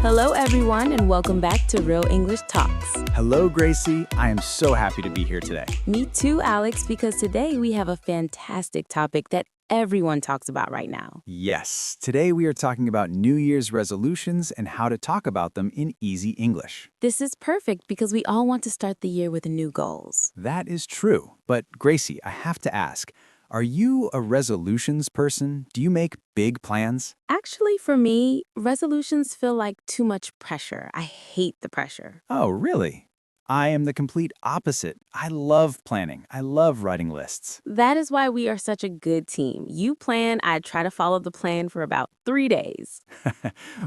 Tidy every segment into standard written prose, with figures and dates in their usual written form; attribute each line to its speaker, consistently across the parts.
Speaker 1: Hello, everyone, and welcome back to Real English Talks.
Speaker 2: Hello, Gracie. I am so happy to be here today.
Speaker 1: Me too, Alex, because today we have a fantastic topic that everyone talks about right now.
Speaker 2: Yes, today we are talking about New Year's resolutions and how to talk about them in easy English.
Speaker 1: This is perfect because we all want to start the year with new goals.
Speaker 2: That is true. But, Gracie, I have to ask, are you a resolutions person? Do you make big plans?
Speaker 1: Actually, for me, resolutions feel like too much pressure. I hate the pressure.
Speaker 2: Oh, really? I am the complete opposite. I love planning. I love writing lists.
Speaker 1: That is why we are such a good team. You plan, I try to follow the plan for about 3 days.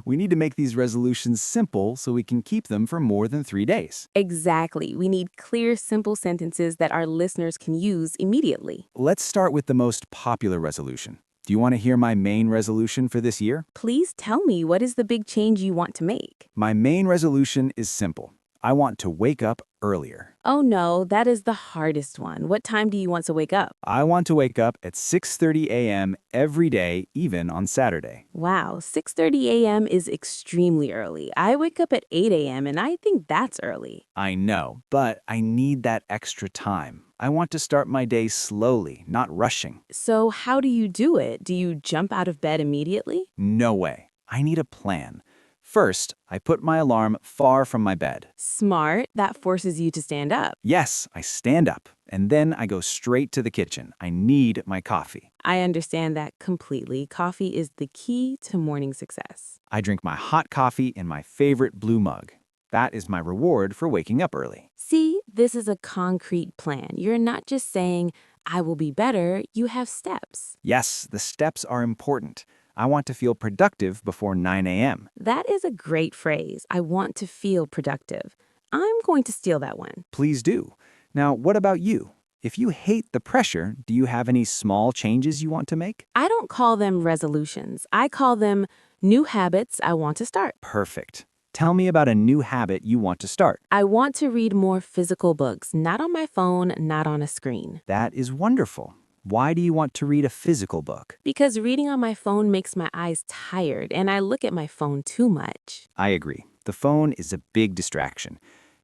Speaker 2: We need to make these resolutions simple so we can keep them for more than 3 days.
Speaker 1: Exactly. We need clear, simple sentences that our listeners can use immediately.
Speaker 2: Let's start with the most popular resolution. Do you want to hear my main resolution for this year?
Speaker 1: Please tell me, what is the big change you want to make?
Speaker 2: My main resolution is simple. I want to wake up earlier.
Speaker 1: Oh no, that is the hardest one. What time do you want to wake up?
Speaker 2: I want to wake up at 6:30 a.m. every day, even on Saturday.
Speaker 1: Wow, 6:30 a.m. is extremely early. I wake up at 8 a.m. and I think that's early.
Speaker 2: I know, but I need that extra time. I want to start my day slowly, not rushing.
Speaker 1: So how do you do it? Do you jump out of bed immediately?
Speaker 2: No way. I need a plan. First, I put my alarm far from my bed.
Speaker 1: Smart. That forces you to stand up.
Speaker 2: Yes, I stand up, and then I go straight to the kitchen. I need my coffee.
Speaker 1: I understand that completely. Coffee is the key to morning success.
Speaker 2: I drink my hot coffee in my favorite blue mug. That is my reward for waking up early.
Speaker 1: See, this is a concrete plan. You're not just saying, I will be better. You have steps.
Speaker 2: Yes, the steps are important. I want to feel productive before 9 a.m.
Speaker 1: That is a great phrase. I want to feel productive. I'm going to steal that one.
Speaker 2: Please do. Now, what about you? If you hate the pressure, do you have any small changes you want to make?
Speaker 1: I don't call them resolutions. I call them new habits I want to start.
Speaker 2: Perfect. Tell me about a new habit you want to start.
Speaker 1: I want to read more physical books, not on my phone, not on a screen.
Speaker 2: That is wonderful. Why do you want to read a physical book?
Speaker 1: Because reading on my phone makes my eyes tired and I look at my phone too much.
Speaker 2: I agree. The phone is a big distraction.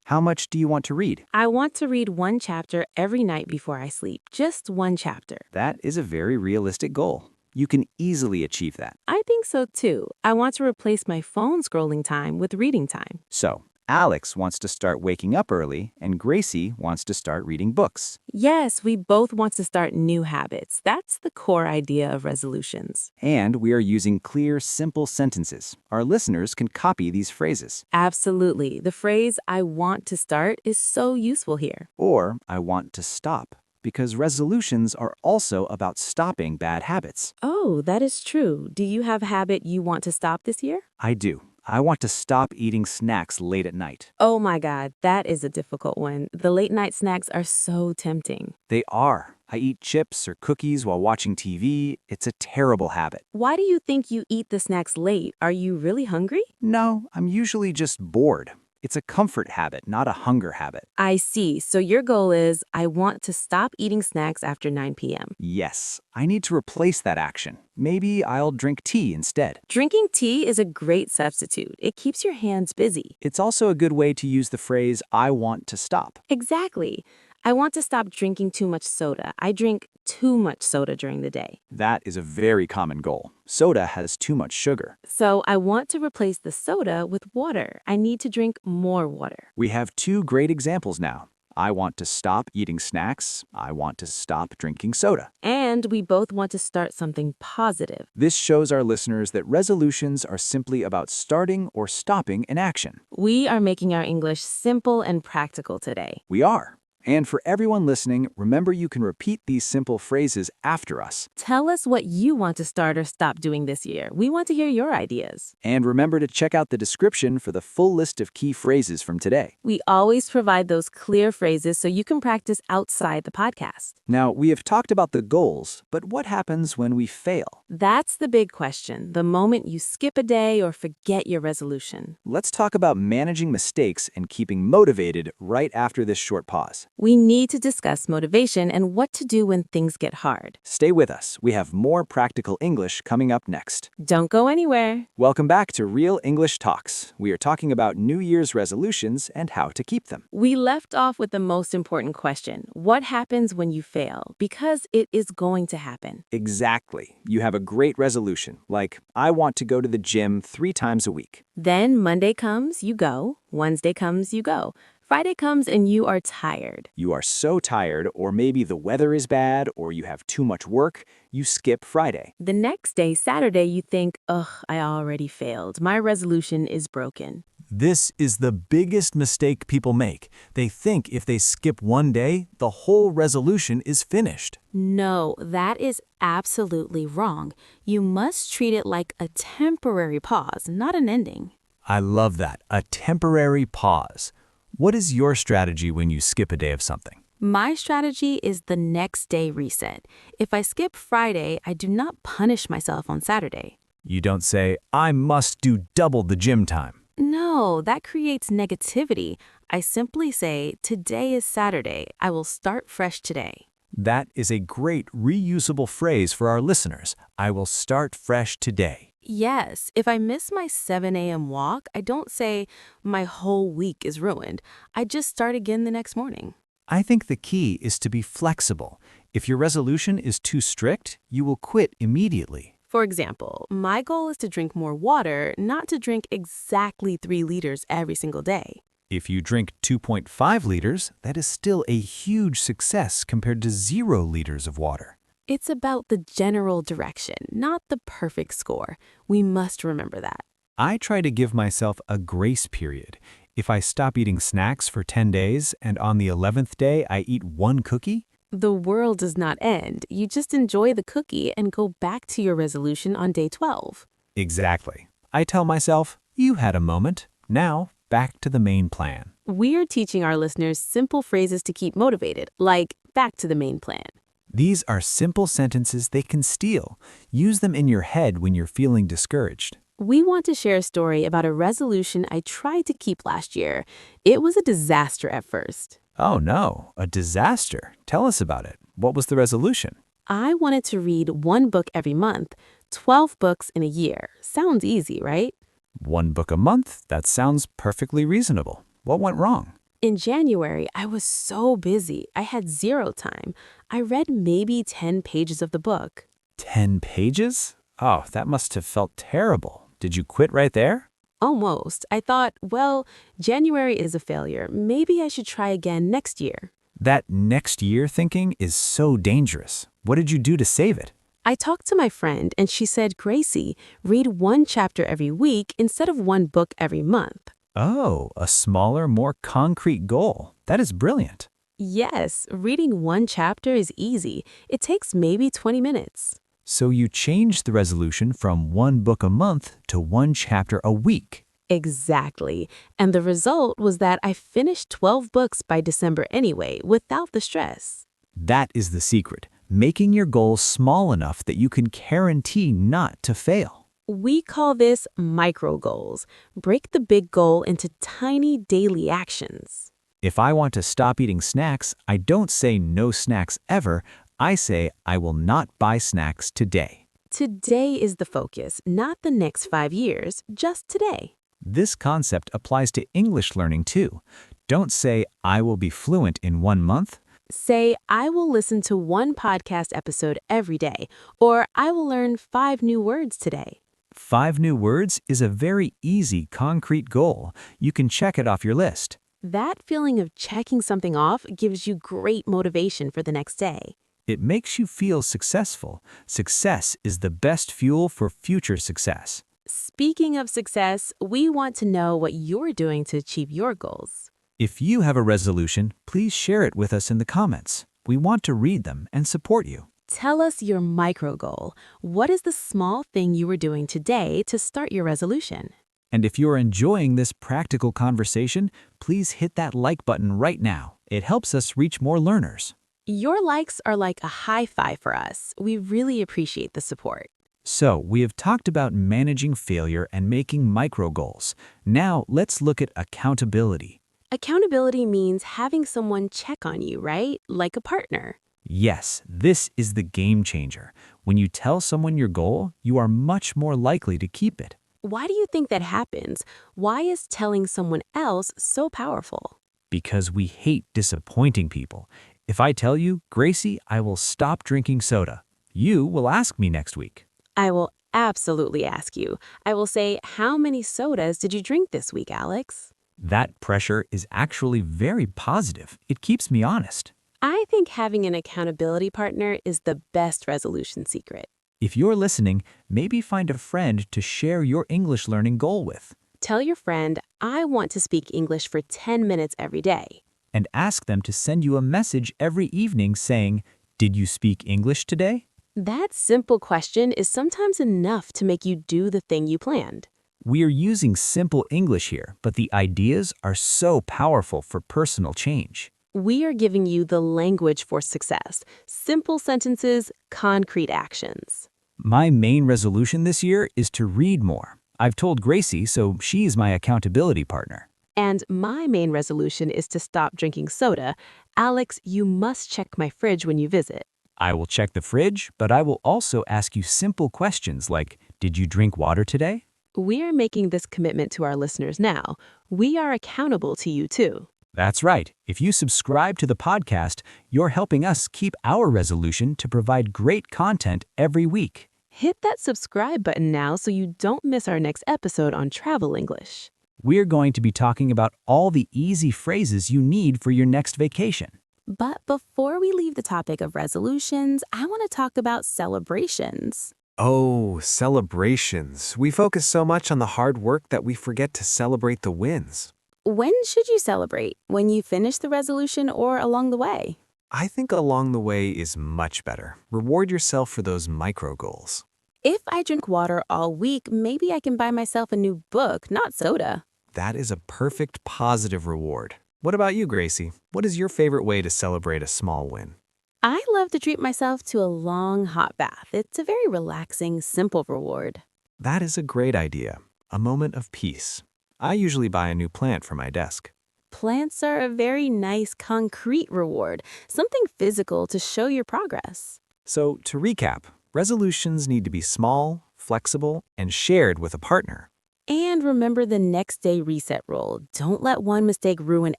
Speaker 2: How much do you want to read?
Speaker 1: I want to read one chapter every night before I sleep, just one chapter.
Speaker 2: That is a very realistic goal. You can easily achieve that.
Speaker 1: I think so too. I want to replace my phone scrolling time with reading time.
Speaker 2: So, Alex wants to start waking up early, and Gracie wants to start reading books.
Speaker 1: Yes, we both want to start new habits. That's the core idea of resolutions.
Speaker 2: And we are using clear, simple sentences. Our listeners can copy these phrases.
Speaker 1: Absolutely. The phrase, I want to start, is so useful here.
Speaker 2: Or, I want to stop, because resolutions are also about stopping bad habits.
Speaker 1: Oh, that is true. Do you have a habit you want to stop this year?
Speaker 2: I do. I want to stop eating snacks late at night.
Speaker 1: Oh my God, that is a difficult one. The late night snacks are so tempting.
Speaker 2: They are. I eat chips or cookies while watching TV. It's a terrible habit.
Speaker 1: Why do you think you eat the snacks late? Are you really hungry?
Speaker 2: No, I'm usually just bored. It's a comfort habit, not a hunger habit.
Speaker 1: I see. So your goal is, I want to stop eating snacks after 9 p.m.
Speaker 2: Yes, I need to replace that action. Maybe I'll drink tea instead.
Speaker 1: Drinking tea is a great substitute. It keeps your hands busy.
Speaker 2: It's also a good way to use the phrase, I want to stop.
Speaker 1: Exactly. I want to stop drinking too much soda. I drink too much soda during the day.
Speaker 2: That is a very common goal. Soda has too much sugar.
Speaker 1: So I want to replace the soda with water. I need to drink more water.
Speaker 2: We have two great examples now. I want to stop eating snacks. I want to stop drinking soda.
Speaker 1: And we both want to start something positive.
Speaker 2: This shows our listeners that resolutions are simply about starting or stopping an action.
Speaker 1: We are making our English simple and practical today.
Speaker 2: We are. And for everyone listening, remember you can repeat these simple phrases after us.
Speaker 1: Tell us what you want to start or stop doing this year. We want to hear your ideas.
Speaker 2: And remember to check out the description for the full list of key phrases from today.
Speaker 1: We always provide those clear phrases so you can practice outside the podcast.
Speaker 2: Now, we have talked about the goals, but what happens when we fail?
Speaker 1: That's the big question, the moment you skip a day or forget your resolution.
Speaker 2: Let's talk about managing mistakes and keeping motivated right after this short pause.
Speaker 1: We need to discuss motivation and what to do when things get hard.
Speaker 2: Stay with us. We have more practical English coming up next.
Speaker 1: Don't go anywhere.
Speaker 2: Welcome back to Real English Talks. We are talking about New Year's resolutions and how to keep them.
Speaker 1: We left off with the most important question. What happens when you fail? Because it is going to happen.
Speaker 2: Exactly. You have a great resolution, like, I want to go to the gym 3 times a week.
Speaker 1: Then Monday comes, you go. Wednesday comes, you go. Friday comes and you are tired.
Speaker 2: You are so tired, or maybe the weather is bad, or you have too much work, you skip Friday.
Speaker 1: The next day, Saturday, you think, ugh, I already failed. My resolution is broken.
Speaker 3: This is the biggest mistake people make. They think if they skip one day, the whole resolution is finished.
Speaker 1: No, that is absolutely wrong. You must treat it like a temporary pause, not an ending.
Speaker 3: I love that, a temporary pause. What is your strategy when you skip a day of something?
Speaker 1: My strategy is the next day reset. If I skip Friday, I do not punish myself on Saturday.
Speaker 3: You don't say, I must do double the gym time.
Speaker 1: No, that creates negativity. I simply say, today is Saturday. I will start fresh today.
Speaker 3: That is a great reusable phrase for our listeners. I will start fresh today.
Speaker 1: Yes, if I miss my 7 a.m. walk, I don't say my whole week is ruined. I just start again the next morning.
Speaker 3: I think the key is to be flexible. If your resolution is too strict, you will quit immediately.
Speaker 1: For example, my goal is to drink more water, not to drink exactly 3 liters every single day.
Speaker 3: If you drink 2.5 liters, that is still a huge success compared to 0 liters of water.
Speaker 1: It's about the general direction, not the perfect score. We must remember that.
Speaker 3: I try to give myself a grace period. If I stop eating snacks for 10 days and on the 11th day I eat 1 cookie,
Speaker 1: The world does not end. You just enjoy the cookie and go back to your resolution on day 12.
Speaker 3: exactly. I tell myself, you had a moment. Now, back to the main plan.
Speaker 1: We are teaching our listeners simple phrases to keep motivated, like back to the main plan.
Speaker 3: These are simple sentences they can steal. Use them in your head when you're feeling discouraged.
Speaker 1: We want to share a story about a resolution I tried to keep last year. It was a disaster at first.
Speaker 3: Oh no, a disaster. Tell us about it. What was the resolution?
Speaker 1: I wanted to read 1 book every month, 12 books in a year. Sounds easy, right?
Speaker 3: 1 book a month? That sounds perfectly reasonable. What went wrong?
Speaker 1: In January, I was so busy. I had 0 time. I read maybe 10 pages of the book.
Speaker 3: 10 pages? Oh, that must have felt terrible. Did you quit right there?
Speaker 1: Almost. I thought, well, January is a failure. Maybe I should try again next year.
Speaker 3: That next year thinking is so dangerous. What did you do to save it?
Speaker 1: I talked to my friend and she said, Gracie, read 1 chapter every week instead of 1 book every month.
Speaker 3: Oh, a smaller, more concrete goal. That is brilliant.
Speaker 1: Yes, reading 1 chapter is easy. It takes maybe 20 minutes.
Speaker 3: So you changed the resolution from 1 book a month to 1 chapter a week.
Speaker 1: Exactly. And the result was that I finished 12 books by December anyway, without the stress.
Speaker 3: That is the secret, making your goals small enough that you can guarantee not to fail.
Speaker 1: We call this micro goals. Break the big goal into tiny daily actions.
Speaker 3: If I want to stop eating snacks, I don't say no snacks ever. I say I will not buy snacks today.
Speaker 1: Today is the focus, not the next 5 years, just today.
Speaker 3: This concept applies to English learning too. Don't say I will be fluent in 1 month.
Speaker 1: Say, I will listen to 1 podcast episode every day, or I will learn 5 new words today.
Speaker 3: 5 new words is a very easy, concrete goal. You can check it off your list.
Speaker 1: That feeling of checking something off gives you great motivation for the next day.
Speaker 3: It makes you feel successful. Success is the best fuel for future success.
Speaker 1: Speaking of success, we want to know what you're doing to achieve your goals.
Speaker 3: If you have a resolution, please share it with us in the comments. We want to read them and support you.
Speaker 1: Tell us your micro goal. What is the small thing you are doing today to start your resolution?
Speaker 3: And if you're enjoying this practical conversation, please hit that like button right now. It helps us reach more learners.
Speaker 1: Your likes are like a high five for us. We really appreciate the support.
Speaker 3: So, we have talked about managing failure and making micro goals. Now, let's look at accountability.
Speaker 1: Accountability means having someone check on you, right? Like a partner.
Speaker 3: Yes, this is the game changer. When you tell someone your goal, you are much more likely to keep it.
Speaker 1: Why do you think that happens? Why is telling someone else so powerful?
Speaker 3: Because we hate disappointing people. If I tell you, Gracie, I will stop drinking soda, you will ask me next week.
Speaker 1: I will absolutely ask you. I will say, how many sodas did you drink this week, Alex?
Speaker 3: That pressure is actually very positive. It keeps me honest.
Speaker 1: I think having an accountability partner is the best resolution secret.
Speaker 3: If you're listening, maybe find a friend to share your English learning goal with,
Speaker 1: Tell your friend, I want to speak English for 10 minutes every day.
Speaker 3: and ask them to send you a message every evening saying, "Did you speak English today?"
Speaker 1: That simple question is sometimes enough to make you do the thing you planned.
Speaker 3: We are using simple English here, but the ideas are so powerful for personal change.
Speaker 1: We are giving you the language for success. Simple sentences, concrete actions.
Speaker 3: My main resolution this year is to read more. I've told Gracie, so she's my accountability partner.
Speaker 1: And my main resolution is to stop drinking soda. Alex, you must check my fridge when you visit.
Speaker 3: I will check the fridge, but I will also ask you simple questions like, "Did you drink water today?"
Speaker 1: We are making this commitment to our listeners now. We are accountable to you too.
Speaker 3: That's right. If you subscribe to the podcast, you're helping us keep our resolution to provide great content every week.
Speaker 1: Hit that subscribe button now so you don't miss our next episode on travel English.
Speaker 3: We're going to be talking about all the easy phrases you need for your next vacation.
Speaker 1: But before we leave the topic of resolutions, I want to talk about celebrations.
Speaker 4: Oh, celebrations. We focus so much on the hard work that we forget to celebrate the wins.
Speaker 1: When should you celebrate? When you finish the resolution or along the way?
Speaker 4: I think along the way is much better. Reward yourself for those micro goals.
Speaker 1: If I drink water all week, maybe I can buy myself a new book, not soda.
Speaker 4: That is a perfect positive reward. What about you, Gracie? What is your favorite way to celebrate a small win?
Speaker 1: I love to treat myself to a long hot bath. It's a very relaxing, simple reward.
Speaker 4: That is a great idea. A moment of peace. I usually buy a new plant for my desk.
Speaker 1: Plants are a very nice, concrete reward, something physical to show your progress.
Speaker 4: So, to recap, resolutions need to be small, flexible, and shared with a partner.
Speaker 1: And remember the next day reset rule. Don't let one mistake ruin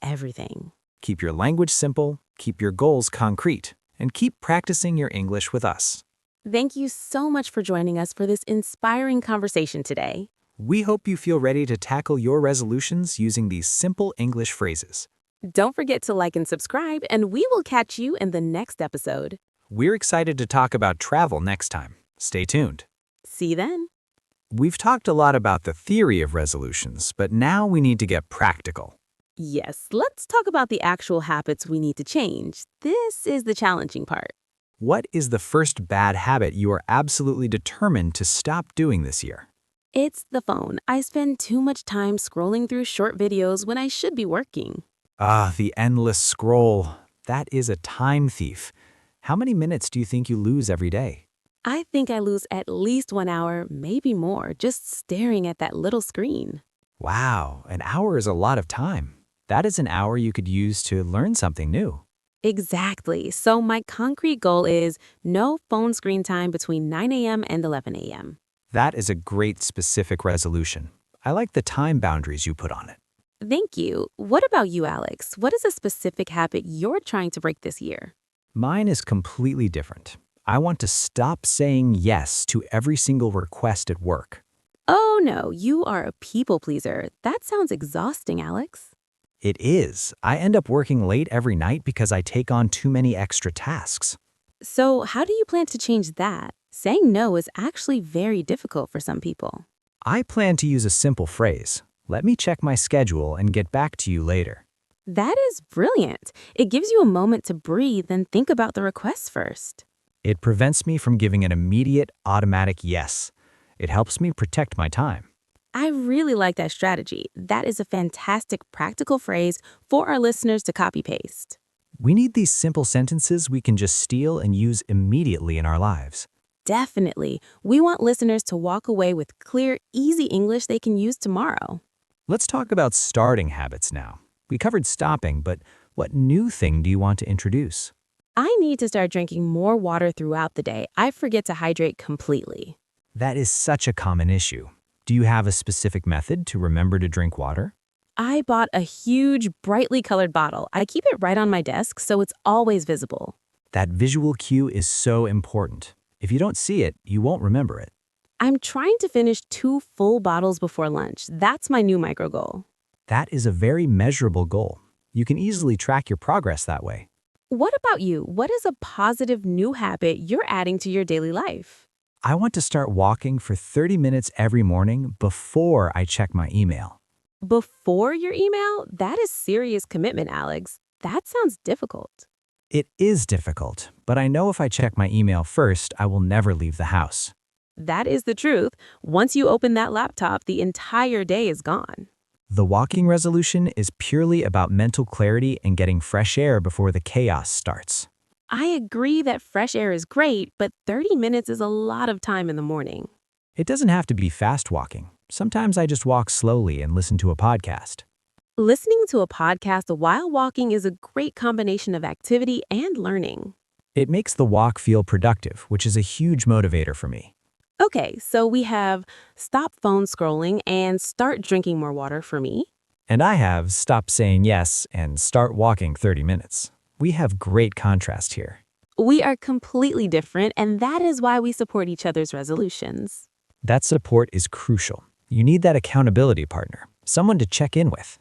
Speaker 1: everything.
Speaker 4: Keep your language simple, keep your goals concrete, and keep practicing your English with us.
Speaker 1: Thank you so much for joining us for this inspiring conversation today.
Speaker 4: We hope you feel ready to tackle your resolutions using these simple English phrases.
Speaker 1: Don't forget to like and subscribe, and we will catch you in the next episode.
Speaker 4: We're excited to talk about travel next time. Stay tuned.
Speaker 1: See you then.
Speaker 4: We've talked a lot about the theory of resolutions, but now we need to get practical.
Speaker 1: Yes, let's talk about the actual habits we need to change. This is the challenging part.
Speaker 4: What is the first bad habit you are absolutely determined to stop doing this year?
Speaker 1: It's the phone. I spend too much time scrolling through short videos when I should be working.
Speaker 4: The endless scroll. That is a time thief. How many minutes do you think you lose every day?
Speaker 1: I think I lose at least 1 hour, maybe more, just staring at that little screen.
Speaker 4: Wow, an hour is a lot of time. That is an hour you could use to learn something new.
Speaker 1: Exactly. So my concrete goal is no phone screen time between 9 a.m. and 11 a.m.
Speaker 4: That is a great specific resolution. I like the time boundaries you put on it.
Speaker 1: Thank you. What about you, Alex? What is a specific habit you're trying to break this year?
Speaker 4: Mine is completely different. I want to stop saying yes to every single request at work.
Speaker 1: Oh no, you are a people pleaser. That sounds exhausting, Alex.
Speaker 4: It is. I end up working late every night because I take on too many extra tasks.
Speaker 1: So how do you plan to change that? Saying no is actually very difficult for some people.
Speaker 4: I plan to use a simple phrase. Let me check my schedule and get back to you later.
Speaker 1: That is brilliant. It gives you a moment to breathe and think about the request first.
Speaker 4: It prevents me from giving an immediate, automatic yes. It helps me protect my time.
Speaker 1: I really like that strategy. That is a fantastic practical phrase for our listeners to copy-paste.
Speaker 4: We need these simple sentences we can just steal and use immediately in our lives.
Speaker 1: Definitely. We want listeners to walk away with clear, easy English they can use tomorrow.
Speaker 4: Let's talk about starting habits now. We covered stopping, but what new thing do you want to introduce?
Speaker 1: I need to start drinking more water throughout the day. I forget to hydrate completely.
Speaker 4: That is such a common issue. Do you have a specific method to remember to drink water?
Speaker 1: I bought a huge, brightly colored bottle. I keep it right on my desk so it's always visible.
Speaker 4: That visual cue is so important. If you don't see it, you won't remember it.
Speaker 1: I'm trying to finish 2 full bottles before lunch. That's my new micro goal.
Speaker 4: That is a very measurable goal. You can easily track your progress that way.
Speaker 1: What about you? What is a positive new habit you're adding to your daily life?
Speaker 4: I want to start walking for 30 minutes every morning before I check my email.
Speaker 1: Before your email? That is serious commitment, Alex. That sounds difficult.
Speaker 4: It is difficult, but I know if I check my email first, I will never leave the house.
Speaker 1: That is the truth. Once you open that laptop, the entire day is gone.
Speaker 4: The walking resolution is purely about mental clarity and getting fresh air before the chaos starts.
Speaker 1: I agree that fresh air is great, but 30 minutes is a lot of time in the morning.
Speaker 4: It doesn't have to be fast walking. Sometimes I just walk slowly and listen to a podcast.
Speaker 1: Listening to a podcast while walking is a great combination of activity and learning.
Speaker 4: It makes the walk feel productive, which is a huge motivator for me.
Speaker 1: Okay, so we have stop phone scrolling and start drinking more water for me.
Speaker 4: And I have stop saying yes and start walking 30 minutes. We have great contrast here.
Speaker 1: We are completely different, and that is why we support each other's resolutions.
Speaker 4: That support is crucial. You need that accountability partner, someone to check in with.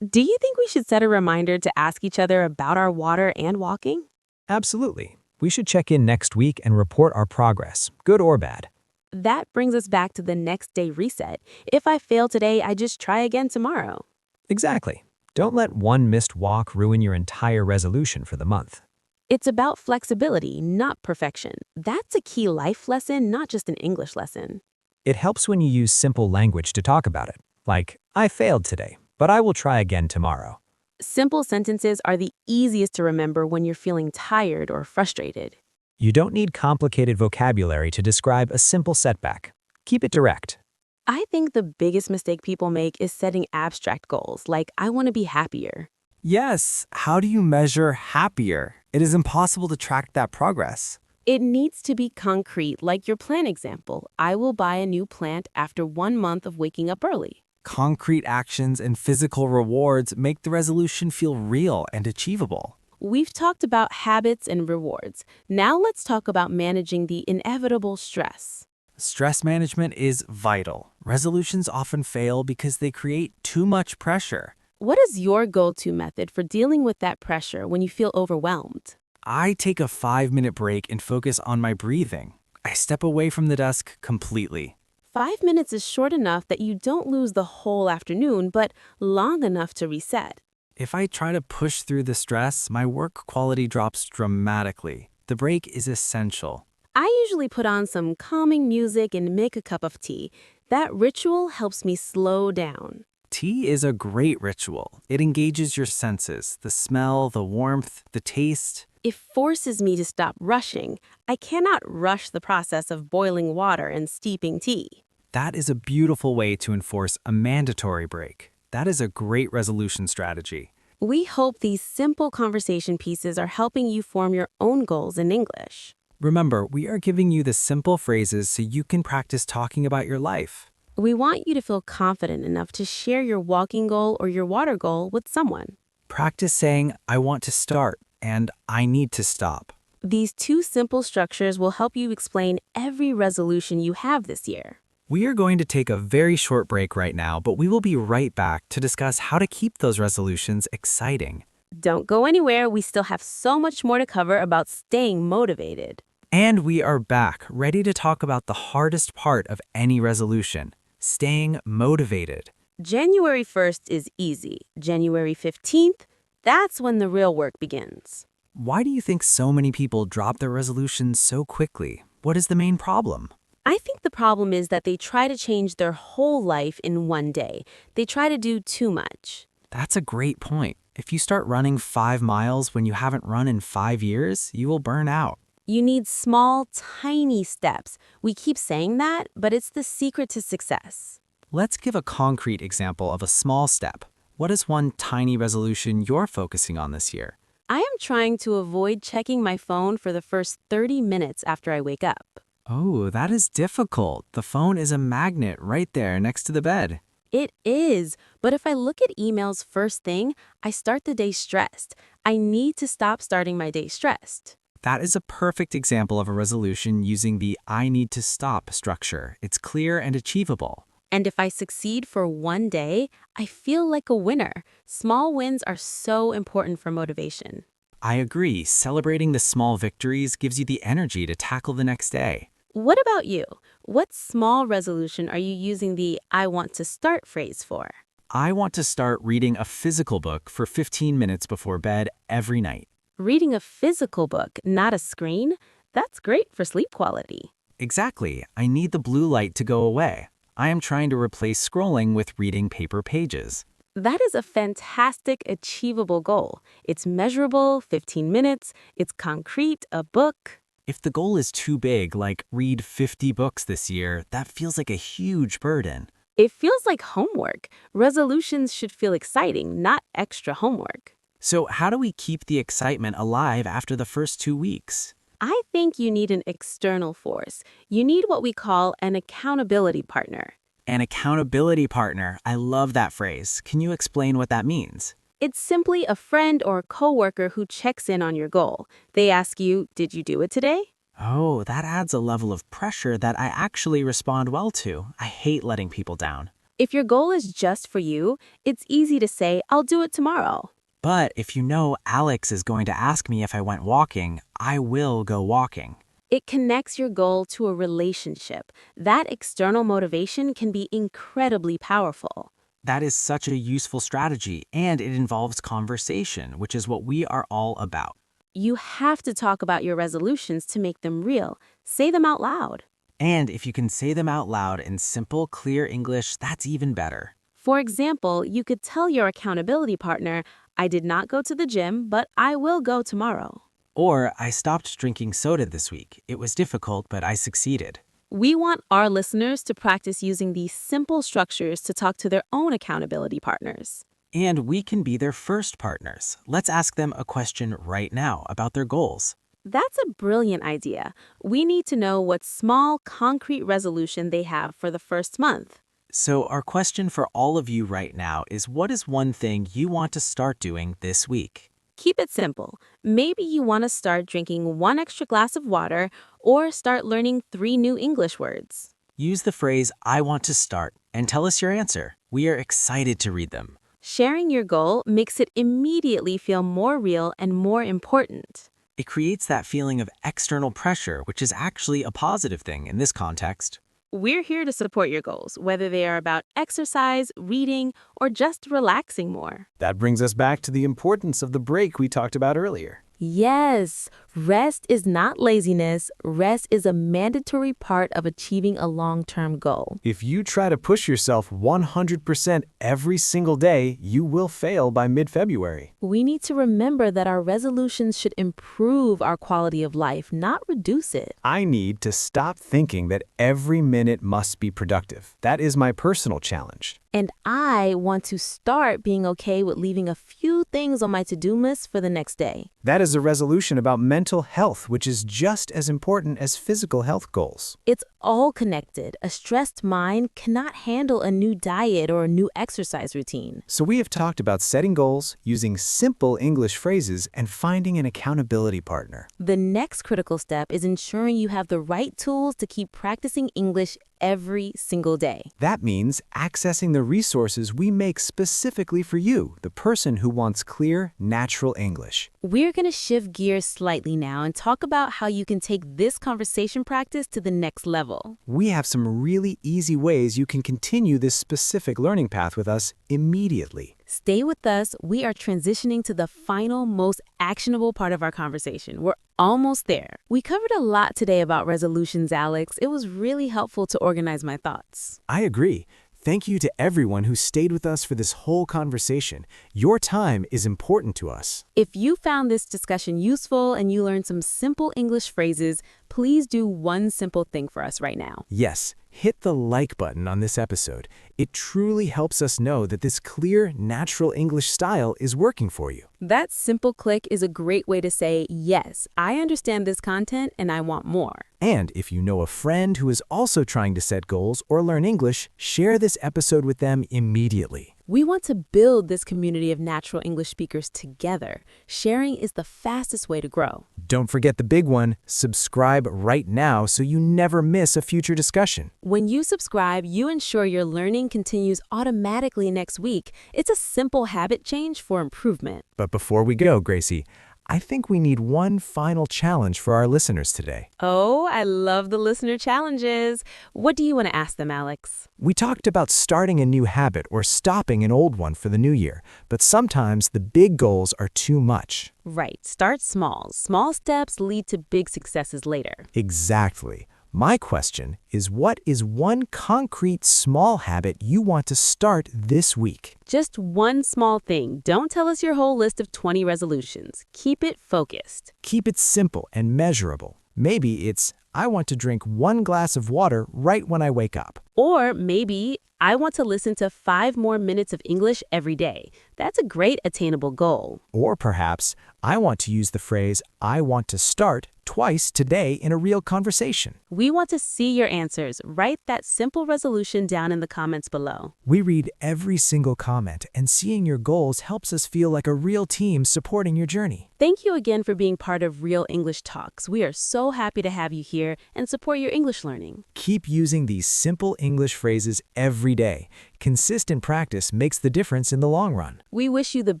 Speaker 1: Do you think we should set a reminder to ask each other about our water and walking?
Speaker 4: Absolutely. We should check in next week and report our progress, good or bad.
Speaker 1: That brings us back to the next day reset. If I fail today, I just try again tomorrow.
Speaker 4: Exactly. Don't let one missed walk ruin your entire resolution for the month.
Speaker 1: It's about flexibility, not perfection. That's a key life lesson, not just an English lesson.
Speaker 4: It helps when you use simple language to talk about it, like, I failed today, but I will try again tomorrow.
Speaker 1: Simple sentences are the easiest to remember when you're feeling tired or frustrated.
Speaker 4: You don't need complicated vocabulary to describe a simple setback. Keep it direct.
Speaker 1: I think the biggest mistake people make is setting abstract goals, like I want to be happier.
Speaker 2: Yes, how do you measure happier? It is impossible to track that progress.
Speaker 1: It needs to be concrete, like your plan example. I will buy a new plant after 1 month of waking up early.
Speaker 2: Concrete actions and physical rewards make the resolution feel real and achievable.
Speaker 1: We've talked about habits and rewards. Now let's talk about managing the inevitable stress.
Speaker 2: Stress management is vital. Resolutions often fail because they create too much pressure.
Speaker 1: What is your go-to method for dealing with that pressure when you feel overwhelmed?
Speaker 2: I take a 5-minute break and focus on my breathing. I step away from the desk completely.
Speaker 1: 5 minutes is short enough that you don't lose the whole afternoon, but long enough to reset.
Speaker 2: If I try to push through the stress, my work quality drops dramatically. The break is essential.
Speaker 1: I usually put on some calming music and make a cup of tea. That ritual helps me slow down.
Speaker 2: Tea is a great ritual. It engages your senses, the smell, the warmth, the taste.
Speaker 1: It forces me to stop rushing. I cannot rush the process of boiling water and steeping tea.
Speaker 2: That is a beautiful way to enforce a mandatory break. That is a great resolution strategy.
Speaker 1: We hope these simple conversation pieces are helping you form your own goals in English.
Speaker 2: Remember, we are giving you the simple phrases so you can practice talking about your life.
Speaker 1: We want you to feel confident enough to share your walking goal or your water goal with someone.
Speaker 2: Practice saying, I want to start and I need to stop.
Speaker 1: These 2 simple structures will help you explain every resolution you have this year.
Speaker 2: We are going to take a very short break right now, but we will be right back to discuss how to keep those resolutions exciting.
Speaker 1: Don't go anywhere. We still have so much more to cover about staying motivated.
Speaker 2: And we are back, ready to talk about the hardest part of any resolution, staying motivated.
Speaker 1: January 1st is easy. January 15th, that's when the real work begins.
Speaker 2: Why do you think so many people drop their resolutions so quickly? What is the main problem?
Speaker 1: I think the problem is that they try to change their whole life in one day. They try to do too much.
Speaker 2: That's a great point. If you start running 5 miles when you haven't run in 5 years, you will burn out.
Speaker 1: You need small, tiny steps. We keep saying that, but it's the secret to success.
Speaker 2: Let's give a concrete example of a small step.
Speaker 4: What is one tiny resolution you're focusing on this year?
Speaker 1: I am trying to avoid checking my phone for the first 30 minutes after I wake up.
Speaker 4: Oh, that is difficult. The phone is a magnet right there next to the bed.
Speaker 1: It is, but if I look at emails first thing, I start the day stressed. I need to stop starting my day stressed.
Speaker 4: That is a perfect example of a resolution using the I need to stop structure. It's clear and achievable.
Speaker 1: And if I succeed for one day, I feel like a winner. Small wins are so important for motivation.
Speaker 4: I agree. Celebrating the small victories gives you the energy to tackle the next day.
Speaker 1: What about you? What small resolution are you using the I want to start phrase for?
Speaker 4: I want to start reading a physical book for 15 minutes before bed every night.
Speaker 1: Reading a physical book, not a screen? That's great for sleep quality.
Speaker 4: Exactly. I need the blue light to go away. I am trying to replace scrolling with reading paper pages.
Speaker 1: That is a fantastic, achievable goal. It's measurable, 15 minutes, it's concrete, a book.
Speaker 4: If the goal is too big, like read 50 books this year, that feels like a huge burden.
Speaker 1: It feels like homework. Resolutions should feel exciting, not extra homework.
Speaker 4: So how do we keep the excitement alive after the first 2 weeks?
Speaker 1: I think you need an external force. You need what we call an accountability partner.
Speaker 4: An accountability partner. I love that phrase. Can you explain what that means?
Speaker 1: It's simply a friend or coworker who checks in on your goal. They ask you, did you do it today?
Speaker 4: Oh, that adds a level of pressure that I actually respond well to. I hate letting people down.
Speaker 1: If your goal is just for you, it's easy to say, I'll do it tomorrow.
Speaker 4: But if you know Alex is going to ask me if I went walking, I will go walking.
Speaker 1: It connects your goal to a relationship. That external motivation can be incredibly powerful.
Speaker 4: That is such a useful strategy, and it involves conversation, which is what we are all about.
Speaker 1: You have to talk about your resolutions to make them real. Say them out loud.
Speaker 4: And if you can say them out loud in simple, clear English, that's even better.
Speaker 1: For example, you could tell your accountability partner, I did not go to the gym, but I will go tomorrow.
Speaker 4: Or, I stopped drinking soda this week. It was difficult, but I succeeded.
Speaker 1: We want our listeners to practice using these simple structures to talk to their own accountability partners.
Speaker 4: And we can be their first partners. Let's ask them a question right now about their goals.
Speaker 1: That's a brilliant idea. We need to know what small, concrete resolution they have for the first month.
Speaker 4: So our question for all of you right now is, what is one thing you want to start doing this week?
Speaker 1: Keep it simple. Maybe you want to start drinking 1 extra glass of water or start learning 3 new English words.
Speaker 4: Use the phrase, I want to start, and tell us your answer. We are excited to read them.
Speaker 1: Sharing your goal makes it immediately feel more real and more important.
Speaker 4: It creates that feeling of external pressure, which is actually a positive thing in this context.
Speaker 1: We're here to support your goals, whether they are about exercise, reading, or just relaxing more.
Speaker 2: That brings us back to the importance of the break we talked about earlier.
Speaker 1: Yes, rest is not laziness. Rest is a mandatory part of achieving a long-term goal.
Speaker 2: If you try to push yourself 100% every single day, you will fail by mid-February.
Speaker 1: We need to remember that our resolutions should improve our quality of life, not reduce it.
Speaker 2: I need to stop thinking that every minute must be productive. That is my personal challenge.
Speaker 1: And I want to start being okay with leaving a few things on my to-do list for the next day.
Speaker 2: That is a resolution about mental health, which is just as important as physical health goals.
Speaker 1: It's all connected. A stressed mind cannot handle a new diet or a new exercise routine.
Speaker 2: So we have talked about setting goals, using simple English phrases, and finding an accountability partner.
Speaker 1: The next critical step is ensuring you have the right tools to keep practicing English every single day.
Speaker 2: That means accessing the resources we make specifically for you, the person who wants clear, natural English.
Speaker 1: We're going to shift gears slightly now and talk about how you can take this conversation practice to the next level.
Speaker 2: We have some really easy ways you can continue this specific learning path with us immediately.
Speaker 1: Stay with us. We are transitioning to the final, most actionable part of our conversation. We're almost there. We covered a lot today about resolutions, Alex. It was really helpful to organize my thoughts.
Speaker 2: I agree. Thank you to everyone who stayed with us for this whole conversation. Your time is important to us.
Speaker 1: If you found this discussion useful and you learned some simple English phrases, please do one simple thing for us right now.
Speaker 2: Yes,
Speaker 4: hit the like button on this episode. It truly helps us know that this clear, natural English style is working for you.
Speaker 1: That simple click is a great way to say, yes, I understand this content and I want more.
Speaker 4: And if you know a friend who is also trying to set goals or learn English, share this episode with them immediately.
Speaker 1: We want to build this community of natural English speakers together. Sharing is the fastest way to grow.
Speaker 4: Don't forget the big one, subscribe right now so you never miss a future discussion.
Speaker 1: When you subscribe, you ensure your learning continues automatically next week. It's a simple habit change for improvement.
Speaker 4: But before we go, Gracie, I think we need one final challenge for our listeners today.
Speaker 1: Oh, I love the listener challenges. What do you want to ask them, Alex?
Speaker 4: We talked about starting a new habit or stopping an old one for the new year, but sometimes the big goals are too much.
Speaker 1: Right. Start small. Small steps lead to big successes later.
Speaker 4: Exactly. My question is, what is one concrete small habit you want to start this week?
Speaker 1: Just one small thing. Don't tell us your whole list of 20 resolutions. Keep it focused.
Speaker 4: Keep it simple and measurable. Maybe it's, I want to drink 1 glass of water right when I wake up.
Speaker 1: Or maybe, I want to listen to 5 more minutes of English every day. That's a great attainable goal.
Speaker 4: Or perhaps, I want to use the phrase, I want to start twice today in a real conversation.
Speaker 1: We want to see your answers. Write that simple resolution down in the comments below.
Speaker 4: We read every single comment, and seeing your goals helps us feel like a real team supporting your journey.
Speaker 1: Thank you again for being part of Real English Talks. We are so happy to have you here and support your English learning.
Speaker 4: Keep using these simple English phrases every day. Consistent practice makes the difference in the long run.
Speaker 1: We wish you the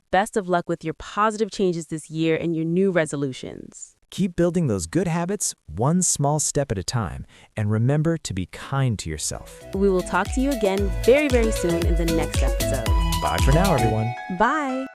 Speaker 1: best of luck with your positive changes this year and your new resolutions.
Speaker 4: Keep building those good habits one small step at a time, and remember to be kind to yourself.
Speaker 1: We will talk to you again very, very soon in the next episode.
Speaker 4: Bye for now, everyone.
Speaker 1: Bye.